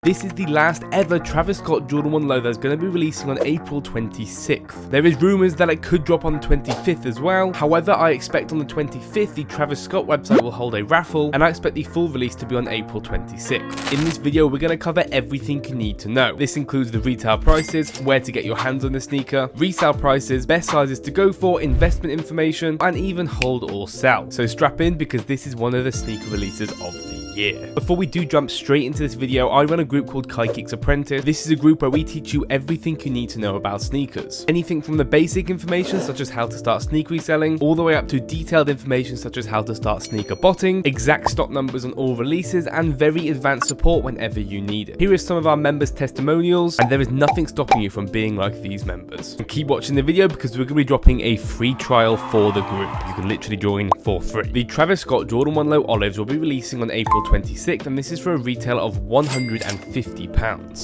This is the last ever Travis Scott Jordan 1 low that's going to be releasing on April 26th. There is rumours that it could drop on the 25th as well. However, I expect on the 25th the Travis Scott website will hold a raffle, and I expect the full release to be on April 26th. In this video, we're going to cover everything you need to know. This includes the retail prices, where to get your hands on the sneaker, resale prices, best sizes to go for, investment information, and even hold or sell. So strap in, because this is one of the sneaker releases of the year. Before we do jump straight into this video, I run a group called KaiKicks Apprentice. This is a group where we teach you everything you need to know about sneakers. Anything from the basic information such as how to start sneaker reselling, all the way up to detailed information such as how to start sneaker botting, exact stock numbers on all releases, and very advanced support whenever you need it. Here is some of our members' testimonials, and there is nothing stopping you from being like these members. And keep watching the video, because we're going to be dropping a free trial for the group. You can literally join for free. The Travis Scott Jordan 1 Low Olives will be releasing on April 26th, and this is for a retail of £150.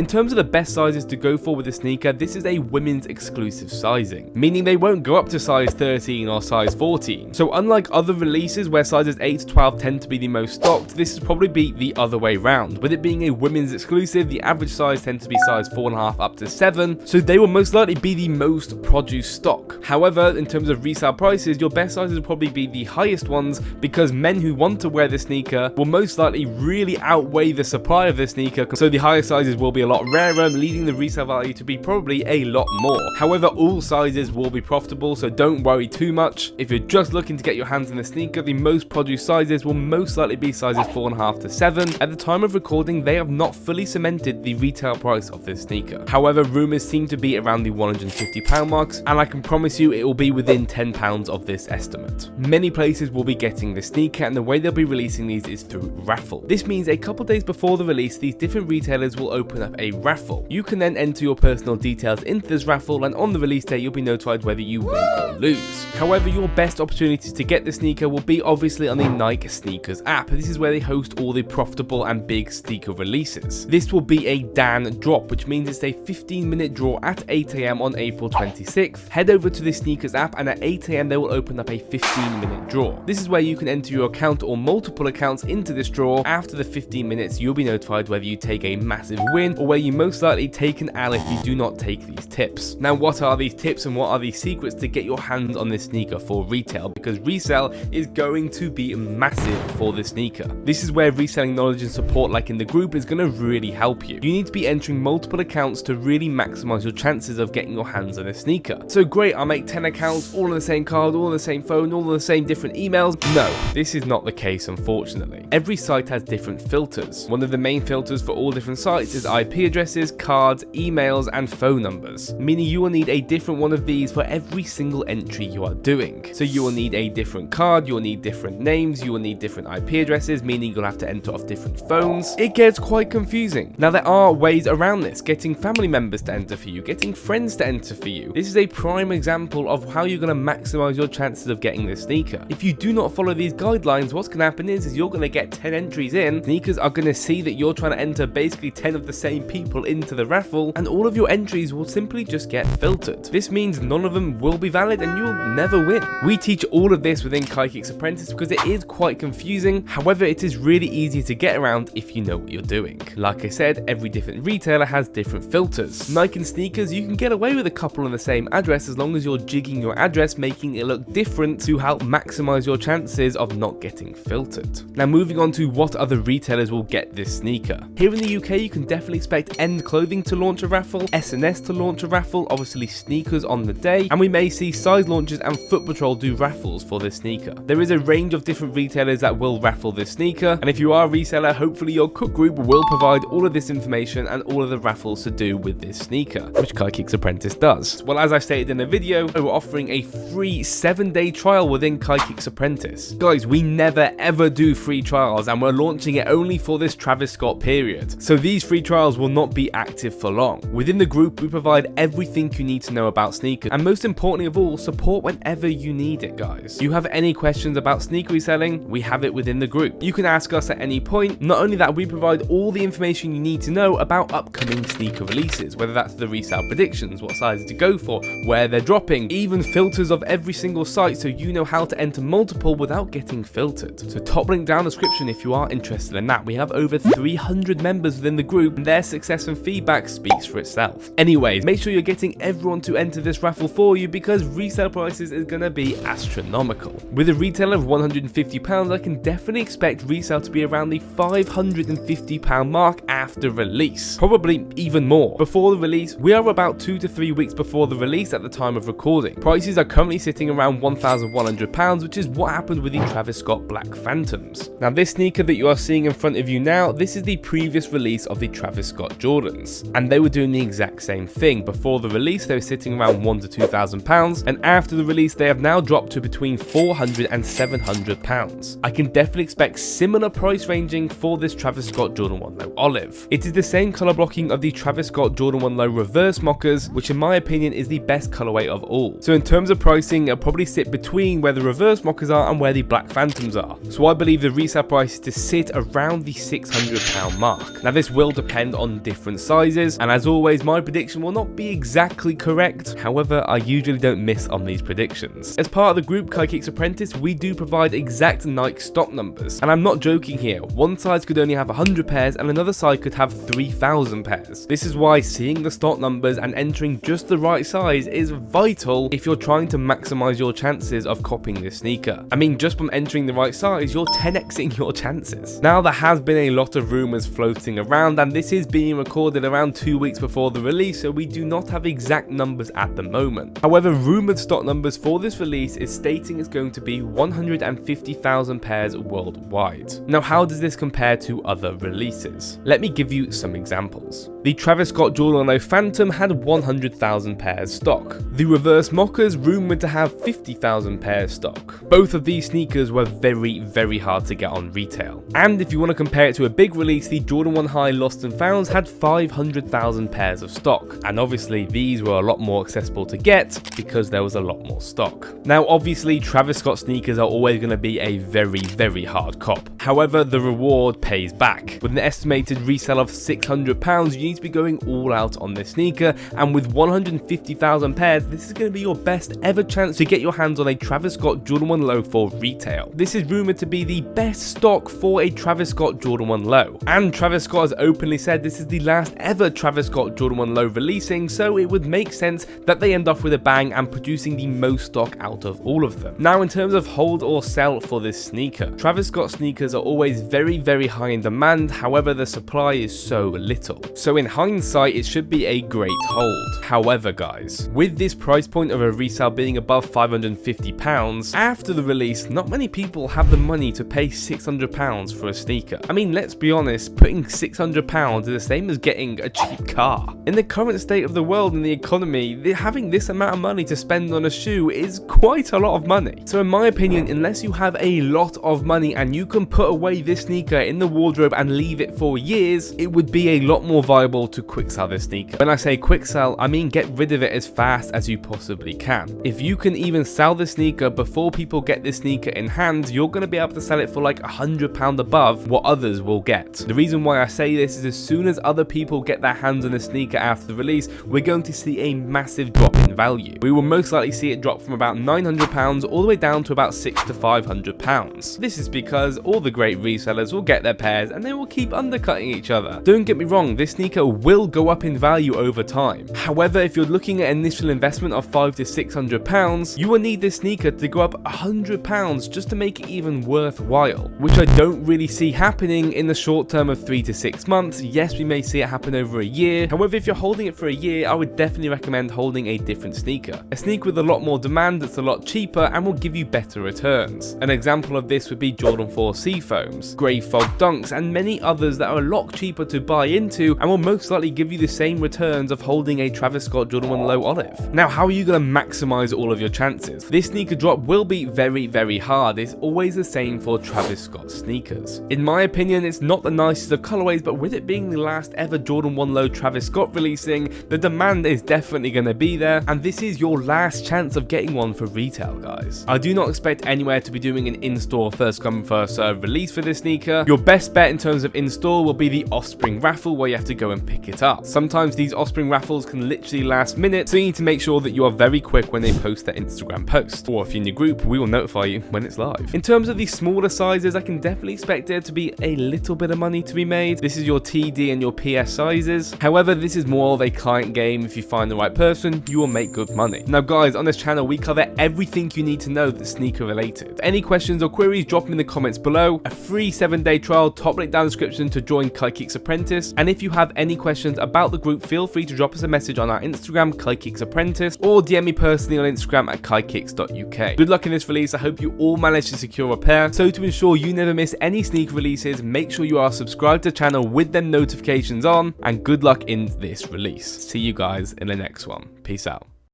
In terms of the best sizes to go for with the sneaker, this is a women's exclusive sizing, meaning they won't go up to size 13 or size 14. So unlike other releases where sizes 8 to 12 tend to be the most stocked, this is probably be the other way round. With it being a women's exclusive, the average size tends to be size 4.5 up to 7, so they will most likely be the most produce stock. However, in terms of resale prices, your best sizes will probably be the highest ones, because men who want to wear the sneaker will most likely really outweigh the supply of the sneaker, so the higher sizes will be a lot rarer, leading the resale value to be probably a lot more. However, all sizes will be profitable, so don't worry too much. If you're just looking to get your hands on the sneaker, the most produce sizes will most likely be sizes 4.5 to 7. At the time of recording, they have not fully cemented the retail price of this sneaker. However, rumours seem to be around the £150 marks, and I can promise you it will be within £10 of this estimate. Many places will be getting the sneaker, and the way they'll be releasing these is through Raffles. This means a couple days before the release, these different retailers will open up a raffle. You can then enter your personal details into this raffle, and on the release day you'll be notified whether you win or lose. However, your best opportunity to get the sneaker will be obviously on the Nike Sneakers app. This is where they host all the profitable and big sneaker releases. This will be a Dan drop, which means it's a 15-minute draw at 8 AM on April 26th. Head over to the Sneakers app, and at 8 AM they will open up a 15-minute draw. This is where you can enter your account or multiple accounts into this draw. After the 15 minutes, you'll be notified whether you take a massive win or where you most likely take an L if you do not take these tips. Now, what are these tips and what are these secrets to get your hands on this sneaker for retail? Because resale is going to be massive for the sneaker. This is where reselling knowledge and support like in the group is going to really help you. You need to be entering multiple accounts to really maximize your chances of getting your hands on a sneaker. So great, I'll make 10 accounts, all on the same card, all on the same phone, all on the same different emails. No, this is not the case, unfortunately. Every site has different filters. One of the main filters for all different sites is IP addresses, cards, emails, and phone numbers, meaning you will need a different one of these for every single entry you are doing. So you will need a different card, you will need different names, you will need different IP addresses, meaning you'll have to enter off different phones. It gets quite confusing. Now, there are ways around this, getting family members to enter for you, getting friends to enter for you. This is a prime example of how you're going to maximize your chances of getting this sneaker. If you do not follow these guidelines, what's going to happen is you're going to get 10 entries in. Sneakers are going to see that you're trying to enter basically 10 of the same people into the raffle, and all of your entries will simply just get filtered. This means none of them will be valid and you'll never win. We teach all of this within KaiKicks Apprentice because it is quite confusing. However, it is really easy to get around if you know what you're doing. Like I said, every different retailer has different filters. Nike and sneakers, you can get away with a couple on the same address as long as you're jigging your address, making it look different to help maximize your chances of not getting filtered. Now, moving on to what other retailers will get this sneaker. Here in the UK, you can definitely expect End Clothing to launch a raffle, S&S to launch a raffle, obviously sneakers on the day, and we may see Size Launches and Foot Patrol do raffles for this sneaker. There is a range of different retailers that will raffle this sneaker, and if you are a reseller, hopefully your Cookgroup will provide all of this information and all of the raffles to do with this sneaker, which KaiKicks Apprentice does. Well, as I stated in the video, we're offering a free 7-day trial within KaiKicks Apprentice. Guys, we never ever do free trials, and we're launching it only for this Travis Scott period. So these free trials will not be active for long. Within the group, we provide everything you need to know about sneakers, and most importantly of all, support whenever you need it, guys. You have any questions about sneaker reselling, we have it within the group. You can ask us at any point. Not only that, we provide all the information you need to know about upcoming sneaker releases, whether that's the resale predictions, what sizes to go for, where they're dropping, even filters of every single site so you know how to enter multiple without getting filtered. So top link down in the description if you are are interested in that. We have over 300 members within the group, and their success and feedback speaks for itself. Anyways, make sure you're getting everyone to enter this raffle for you, because resale prices is going to be astronomical. With a retail of £150, I can definitely expect resale to be around the £550 mark after release, probably even more. Before the release, we are about 2 to 3 weeks before the release at the time of recording. Prices are currently sitting around £1,100, which is what happened with the Travis Scott Black Phantoms. Now this sneaker that you are seeing in front of you now, this is the previous release of the Travis Scott Jordans, and they were doing the exact same thing. Before the release, they were sitting around £1,000 to £2,000, and after the release, they have now dropped to between £400 and £700. I can definitely expect similar price ranging for this Travis Scott Jordan 1 Low Olive. It is the same color blocking of the Travis Scott Jordan 1 Low Reverse Mockers, which in my opinion is the best colorway of all. So in terms of pricing, it'll probably sit between where the Reverse Mockers are and where the Black Phantoms are. So I believe the resale price is to sit around the £600 mark. Now this will depend on different sizes, and as always, my prediction will not be exactly correct. However, I usually don't miss on these predictions. As part of the group KaiKicks Apprentice, we do provide exact Nike stock numbers, and I'm not joking here. One side could only have 100 pairs and another side could have 3,000 pairs. This is why seeing the stock numbers and entering just the right size is vital if you're trying to maximize your chances of copying this sneaker. I mean, just from entering the right size, you're 10xing your chances. Now there has been a lot of rumors floating around, and this is being recorded around 2 weeks before the release, so we do not have exact numbers at the moment. However, rumored stock numbers for this release is stating it's going to be 150,000 pairs worldwide. Now how does this compare to other releases? Let me give you some examples. The Travis Scott Jordan Low Phantom had 100,000 pairs stock. The Reverse Mockers rumored to have 50,000 pairs stock. Both of these sneakers were very hard to get on retail. And if you want to compare it to a big release, the Jordan 1 High Lost and Founds had 500,000 pairs of stock. And obviously these were a lot more accessible to get because there was a lot more stock. Now obviously Travis Scott sneakers are always going to be a very hard cop. However, the reward pays back. With an estimated resale of £600, you need to be going all out on this sneaker, and with 150,000 pairs, this is going to be your best ever chance to get your hands on a Travis Scott Jordan 1 Low for retail. This is rumored to be the best stock for a Travis Scott Jordan 1 Low, and Travis Scott has openly said this is the last ever Travis Scott Jordan 1 Low releasing, so it would make sense that they end off with a bang and producing the most stock out of all of them. Now in terms of hold or sell for this sneaker, Travis Scott sneakers are always very high in demand, however the supply is so little. So in hindsight, it should be a great hold. However guys, with this price point of a resale being above £550, after the release, not many people have the money to pay £600 for a sneaker. I mean, let's be honest, putting £600 is the same as getting a cheap car. In the current state of the world and the economy, having this amount of money to spend on a shoe is quite a lot of money. So in my opinion, unless you have a lot of money and you can put away this sneaker in the wardrobe and leave it for years, it would be a lot more viable to quick sell this sneaker. When I say quick sell, I mean get rid of it as fast as you possibly can. If you can even sell the sneaker before people get this sneaker in hand, you're going to be able to sell it for like £100 above what others will get. The reason why I say this is as soon as other people get their hands on a sneaker after the release, we're going to see a massive drop in value. We will most likely see it drop from about £900 all the way down to about £600 to £500. This is because all the great resellers will get their pairs and they will keep undercutting each other. Don't get me wrong, this sneaker will go up in value over time. However, if you're looking at initial investment of £500 to £600, you will need this sneaker to go up £100 just to make it even worthwhile, which I don't really see happening in the short term of 3 to 6 months. Yes, we may see it happen over a year. However, if you're holding it for a year, I would definitely recommend holding a different sneaker. A sneaker with a lot more demand that's a lot cheaper and will give you better returns. An example of this would be Jordan 4 Seafoams, Grey Fog Dunks, and many others that are a lot cheaper to buy into and will most likely give you the same returns of holding a Travis Scott Jordan 1 Low Olive. Now, how are you going to maximize all of your chances? This sneaker drop will be very hard. It's always the same for Travis Scott sneakers. In my opinion, it's not the nicest of colorways, but with it being the last ever Jordan 1 Low Travis Scott releasing, the demand is definitely going to be there, and and this is your last chance of getting one for retail, guys. I do not expect anywhere to be doing an in-store first come first serve release for this sneaker. Your best bet in terms of in-store will be the Offspring raffle, where you have to go and pick it up. Sometimes these Offspring raffles can literally last minute, so you need to make sure that you are very quick when they post their Instagram post, or if you're in your group, we will notify you when it's live. In terms of the smaller sizes, I can definitely expect there to be a little bit of money to be made. This is your TD and your PS sizes. However, this is more of a client game. If you find the right person, you will make good money. Now guys, on this channel we cover everything you need to know that's sneaker related. For any questions or queries, drop them in the comments below. A free 7-day trial, top link down in the description to join KaiKicks Apprentice. And if you have any questions about the group, feel free to drop us a message on our Instagram, KaiKicks Apprentice, or DM me personally on Instagram at KaiKicks.uk. Good luck in this release. I hope you all manage to secure a pair. So to ensure you never miss any sneaker releases, make sure you are subscribed to the channel with them notifications on, and good luck in this release. See you guys in the next one. Peace out.